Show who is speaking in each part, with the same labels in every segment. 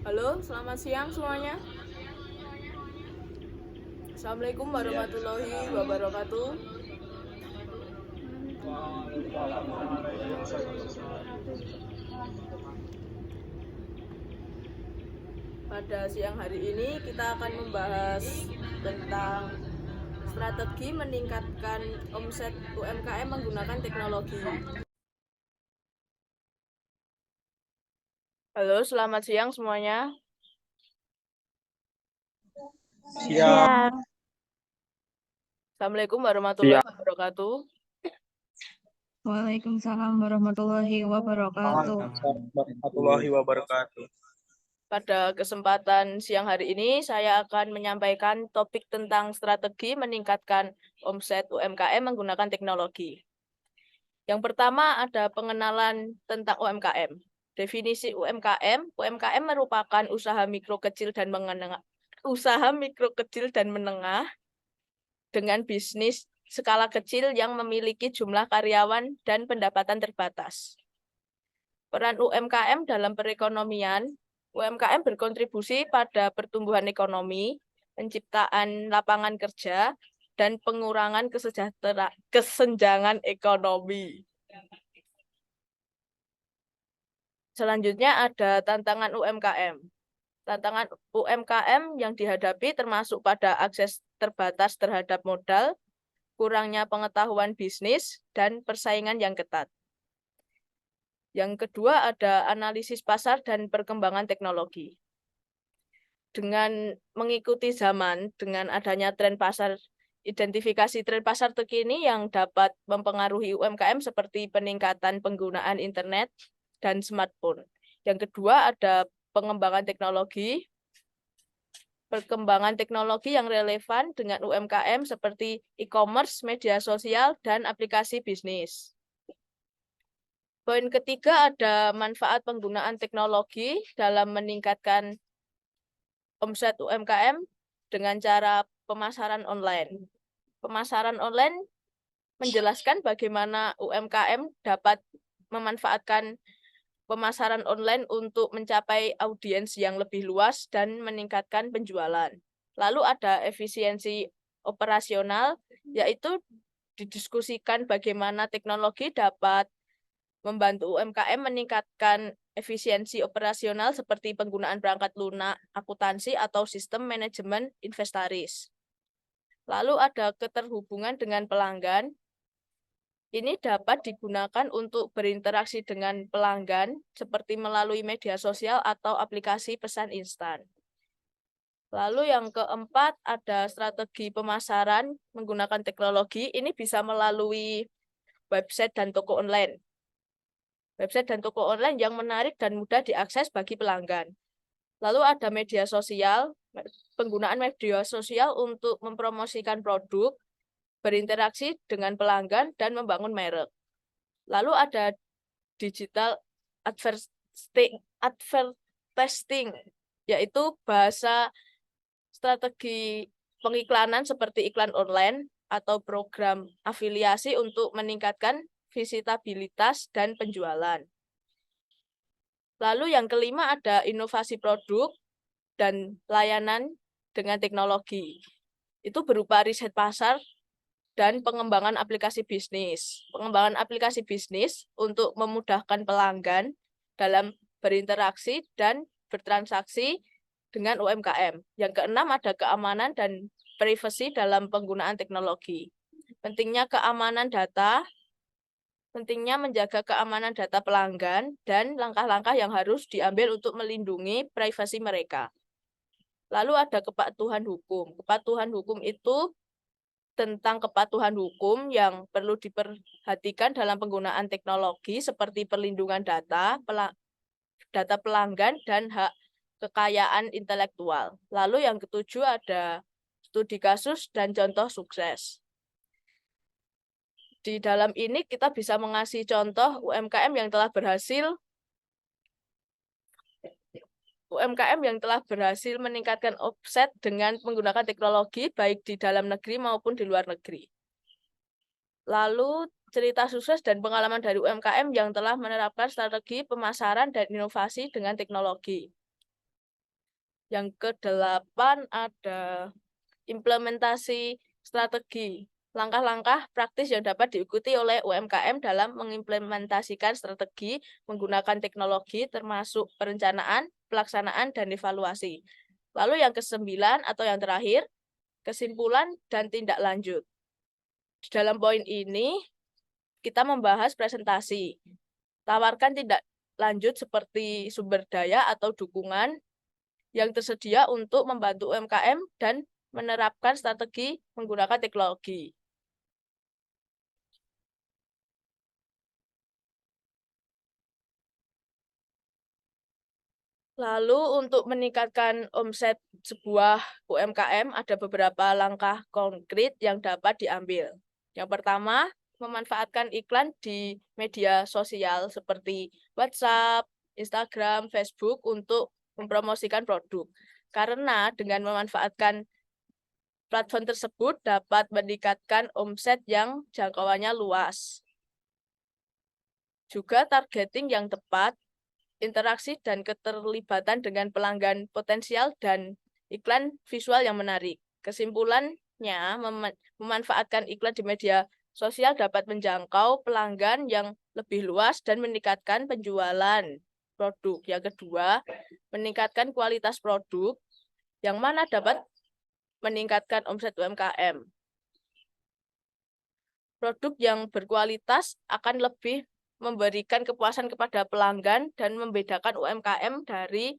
Speaker 1: Halo, selamat siang semuanya. Assalamualaikum warahmatullahi wabarakatuh. Pada siang hari ini kita akan membahas tentang strategi meningkatkan omset UMKM menggunakan teknologi. Halo, selamat siang semuanya.
Speaker 2: Siap,
Speaker 3: Siap.
Speaker 1: Assalamualaikum warahmatullahi
Speaker 2: siap.
Speaker 1: wabarakatuh.
Speaker 3: Waalaikumsalam warahmatullahi wabarakatuh.
Speaker 2: Warahmatullahi wabarakatuh.
Speaker 1: Pada kesempatan siang hari ini, saya akan menyampaikan topik tentang strategi meningkatkan omset UMKM menggunakan teknologi. Yang pertama ada pengenalan tentang UMKM. Definisi UMKM merupakan usaha mikro kecil dan menengah dengan bisnis skala kecil yang memiliki jumlah karyawan dan pendapatan terbatas. Peran UMKM dalam perekonomian, UMKM berkontribusi pada pertumbuhan ekonomi, penciptaan lapangan kerja, dan pengurangan kesenjangan ekonomi. Selanjutnya ada tantangan UMKM. Tantangan UMKM yang dihadapi termasuk pada akses terbatas terhadap modal, kurangnya pengetahuan bisnis, dan persaingan yang ketat. Yang kedua ada analisis pasar dan perkembangan teknologi. Dengan mengikuti zaman, dengan adanya tren pasar, identifikasi tren pasar terkini yang dapat mempengaruhi UMKM seperti peningkatan penggunaan internet dan smartphone. Yang kedua ada pengembangan teknologi. Perkembangan teknologi yang relevan dengan UMKM seperti e-commerce, media sosial, dan aplikasi bisnis. Poin ketiga ada manfaat penggunaan teknologi dalam meningkatkan omset UMKM dengan cara pemasaran online. Pemasaran online menjelaskan bagaimana UMKM dapat memanfaatkan pemasaran online untuk mencapai audiens yang lebih luas dan meningkatkan penjualan. Lalu ada efisiensi operasional, yaitu didiskusikan bagaimana teknologi dapat membantu UMKM meningkatkan efisiensi operasional seperti penggunaan perangkat lunak, akuntansi, atau sistem manajemen inventaris. Lalu ada keterhubungan dengan pelanggan. Ini dapat digunakan untuk berinteraksi dengan pelanggan seperti melalui media sosial atau aplikasi pesan instan. Lalu yang keempat ada strategi pemasaran menggunakan teknologi. Ini bisa melalui website dan toko online. Website dan toko online yang menarik dan mudah diakses bagi pelanggan. Lalu ada media sosial, penggunaan media sosial untuk mempromosikan produk, berinteraksi dengan pelanggan, dan membangun merek. Lalu ada digital advertising, yaitu bahasa strategi pengiklanan seperti iklan online atau program afiliasi untuk meningkatkan visitabilitas dan penjualan. Lalu yang kelima ada inovasi produk dan layanan dengan teknologi. Itu berupa riset pasar dan pengembangan aplikasi bisnis. Pengembangan aplikasi bisnis untuk memudahkan pelanggan dalam berinteraksi dan bertransaksi dengan UMKM. Yang keenam ada keamanan dan privasi dalam penggunaan teknologi. Pentingnya keamanan data, pentingnya menjaga keamanan data pelanggan, dan langkah-langkah yang harus diambil untuk melindungi privasi mereka. Lalu ada kepatuhan hukum. Kepatuhan hukum itu tentang kepatuhan hukum yang perlu diperhatikan dalam penggunaan teknologi seperti perlindungan data pelanggan, dan hak kekayaan intelektual. Lalu yang ketujuh ada studi kasus dan contoh sukses. Di dalam ini kita bisa mengasih contoh UMKM yang telah berhasil meningkatkan omset dengan menggunakan teknologi baik di dalam negeri maupun di luar negeri. Lalu cerita sukses dan pengalaman dari UMKM yang telah menerapkan strategi pemasaran dan inovasi dengan teknologi. Yang kedelapan ada implementasi strategi. Langkah-langkah praktis yang dapat diikuti oleh UMKM dalam mengimplementasikan strategi menggunakan teknologi termasuk perencanaan, pelaksanaan, dan evaluasi. Lalu yang kesembilan atau yang terakhir, kesimpulan dan tindak lanjut. Di dalam poin ini, kita membahas presentasi. Tawarkan tindak lanjut seperti sumber daya atau dukungan yang tersedia untuk membantu UMKM dan menerapkan strategi menggunakan teknologi. Lalu untuk meningkatkan omset sebuah UMKM ada beberapa langkah konkret yang dapat diambil. Yang pertama, memanfaatkan iklan di media sosial seperti WhatsApp, Instagram, Facebook untuk mempromosikan produk. Karena dengan memanfaatkan platform tersebut dapat meningkatkan omset yang jangkauannya luas. Juga targeting yang tepat, interaksi dan keterlibatan dengan pelanggan potensial, dan iklan visual yang menarik. Kesimpulannya, memanfaatkan iklan di media sosial dapat menjangkau pelanggan yang lebih luas dan meningkatkan penjualan produk. Yang kedua, meningkatkan kualitas produk, yang mana dapat meningkatkan omset UMKM. Produk yang berkualitas akan lebih memberikan kepuasan kepada pelanggan dan membedakan UMKM dari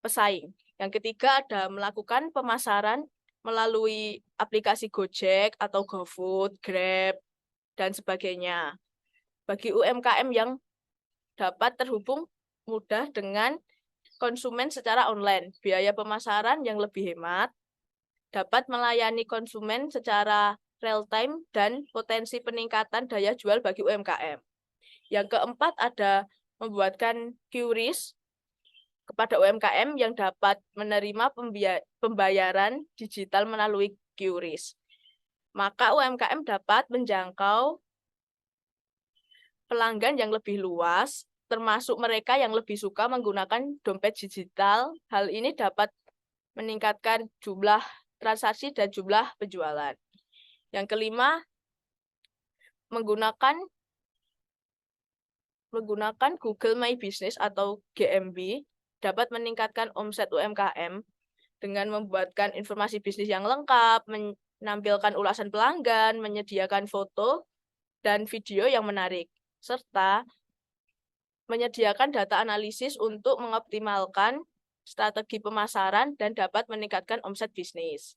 Speaker 1: pesaing. Yang ketiga ada melakukan pemasaran melalui aplikasi Gojek atau GoFood, Grab, dan sebagainya. Bagi UMKM yang dapat terhubung mudah dengan konsumen secara online, biaya pemasaran yang lebih hemat, dapat melayani konsumen secara real-time, dan potensi peningkatan daya jual bagi UMKM. Yang keempat ada membuatkan QRIS kepada UMKM yang dapat menerima pembayaran digital melalui QRIS. Maka UMKM dapat menjangkau pelanggan yang lebih luas, termasuk mereka yang lebih suka menggunakan dompet digital. Hal ini dapat meningkatkan jumlah transaksi dan jumlah penjualan. Yang kelima, menggunakan Google My Business atau GMB dapat meningkatkan omset UMKM dengan membuatkan informasi bisnis yang lengkap, menampilkan ulasan pelanggan, menyediakan foto dan video yang menarik, serta menyediakan data analisis untuk mengoptimalkan strategi pemasaran dan dapat meningkatkan omset bisnis.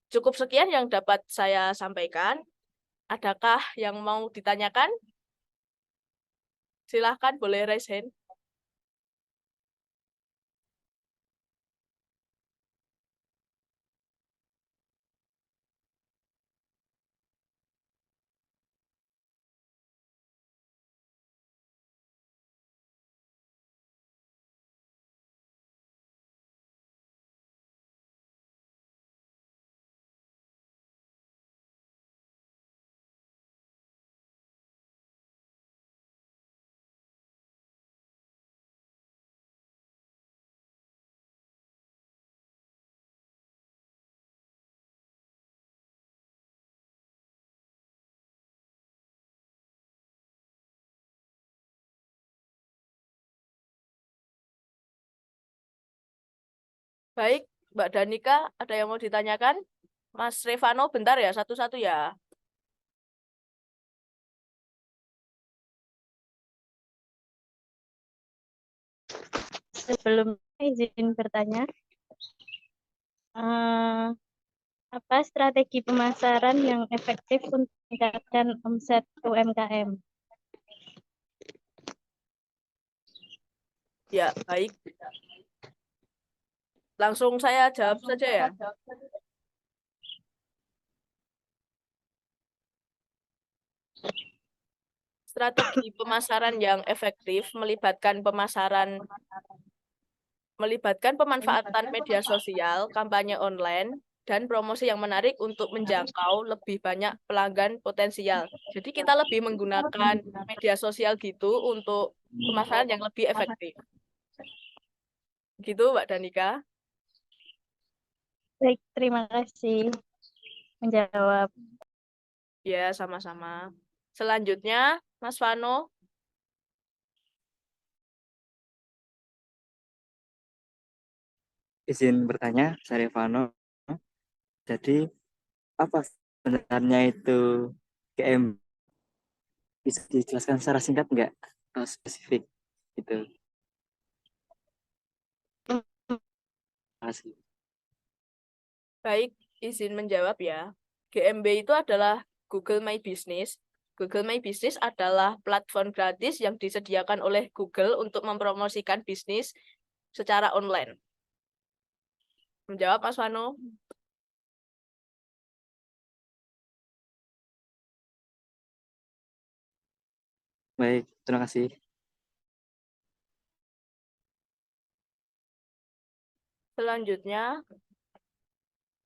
Speaker 1: Cukup sekian yang dapat saya sampaikan. Adakah yang mau ditanyakan? Silahkan, boleh raise hand. Baik, Mbak Danika, ada yang mau ditanyakan? Mas Revano, bentar ya, satu-satu ya.
Speaker 4: Sebelumnya izin bertanya, apa strategi pemasaran yang efektif untuk meningkatkan omset UMKM?
Speaker 1: Ya, baik. Langsung saya jawab saja ya. Strategi pemasaran yang efektif melibatkan pemanfaatan media sosial, kampanye online, dan promosi yang menarik untuk menjangkau lebih banyak pelanggan potensial. Jadi kita lebih menggunakan media sosial gitu untuk pemasaran yang lebih efektif. Gitu, Mbak Danika.
Speaker 4: Baik, terima kasih menjawab.
Speaker 1: Ya, sama-sama. Selanjutnya, Mas Vano.
Speaker 5: Izin bertanya, Sarifano. Jadi, apa sebenarnya itu GM? Bisa dijelaskan secara singkat nggak? Atau spesifik? Gitu. Terima kasih.
Speaker 1: Baik, izin menjawab ya. GMB itu adalah Google My Business. Google My Business adalah platform gratis yang disediakan oleh Google untuk mempromosikan bisnis secara online. Menjawab, Mas Vano?
Speaker 5: Baik, terima kasih.
Speaker 1: Selanjutnya,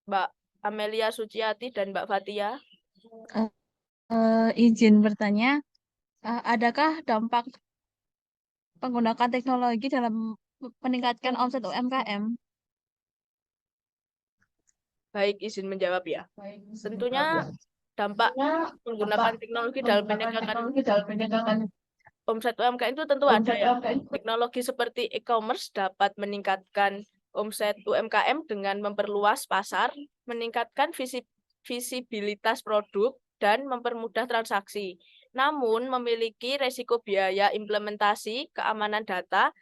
Speaker 1: Mbak Amelia Suciati dan Mbak Fatia.
Speaker 3: Izin bertanya, adakah dampak penggunaan teknologi dalam meningkatkan omset UMKM?
Speaker 1: Baik, izin menjawab ya. Tentunya dampak menggunakan teknologi dalam meningkatkan omset UMKM itu tentu ada ya. Teknologi seperti e-commerce dapat meningkatkan omset UMKM dengan memperluas pasar, meningkatkan visibilitas produk, dan mempermudah transaksi. Namun, memiliki resiko biaya implementasi, keamanan data,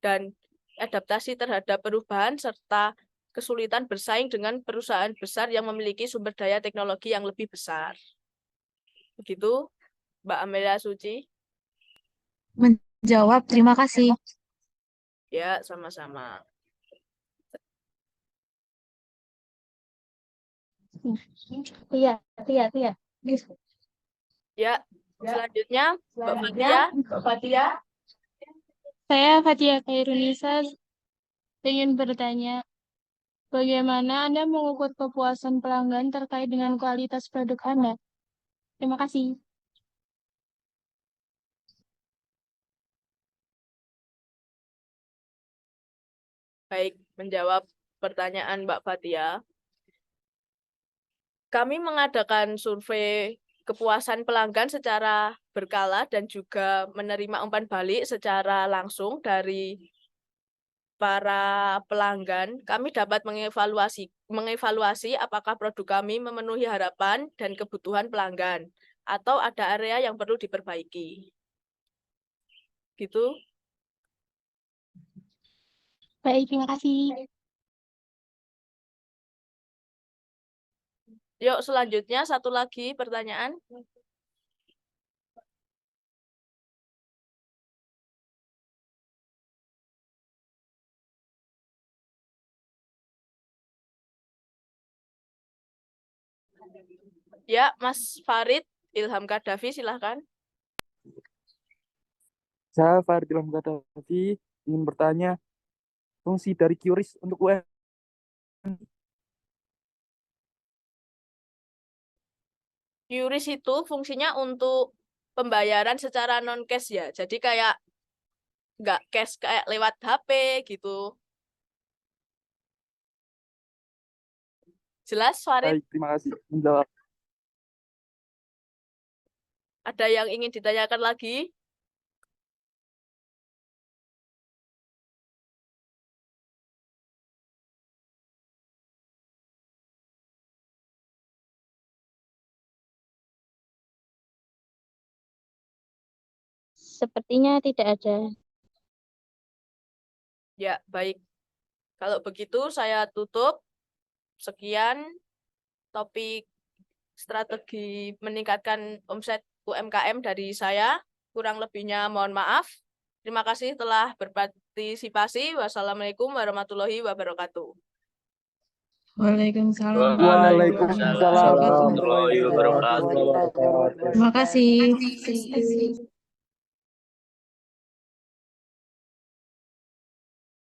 Speaker 1: dan adaptasi terhadap perubahan, serta kesulitan bersaing dengan perusahaan besar yang memiliki sumber daya teknologi yang lebih besar. Begitu, Mbak Amelia Suci.
Speaker 3: Menjawab, terima kasih.
Speaker 1: Ya, sama-sama.
Speaker 4: Iya, iya, iya.
Speaker 1: Ya, selanjutnya Mbak Fatia.
Speaker 6: Saya Fatia Khairunisa ingin bertanya, bagaimana Anda mengukur kepuasan pelanggan terkait dengan kualitas produk Anda? Terima kasih.
Speaker 1: Baik, menjawab pertanyaan Mbak Fatia. Kami mengadakan survei kepuasan pelanggan secara berkala dan juga menerima umpan balik secara langsung dari para pelanggan. Kami dapat mengevaluasi apakah produk kami memenuhi harapan dan kebutuhan pelanggan atau ada area yang perlu diperbaiki. Gitu.
Speaker 6: Baik, terima kasih.
Speaker 1: Yuk, selanjutnya satu lagi pertanyaan. Ya, Mas Farid Ilham Kadafi, silahkan.
Speaker 2: Saya Fardil Gaddafi ingin bertanya fungsi dari QRIS untuk UMKM.
Speaker 1: QRIS itu fungsinya untuk pembayaran secara non-cash ya. Jadi kayak nggak cash, kayak lewat HP gitu. Jelas, Farid?
Speaker 2: Baik, terima kasih menjawab.
Speaker 1: Ada yang ingin ditanyakan lagi?
Speaker 4: Sepertinya tidak ada.
Speaker 1: Ya, baik. Kalau begitu saya tutup. Sekian topik strategi meningkatkan omset UMKM dari saya. Kurang lebihnya mohon maaf. Terima kasih telah berpartisipasi. Wassalamualaikum warahmatullahi wabarakatuh.
Speaker 3: Waalaikumsalam.
Speaker 2: Waalaikumsalam warahmatullahi wabarakatuh.
Speaker 3: Terima kasih.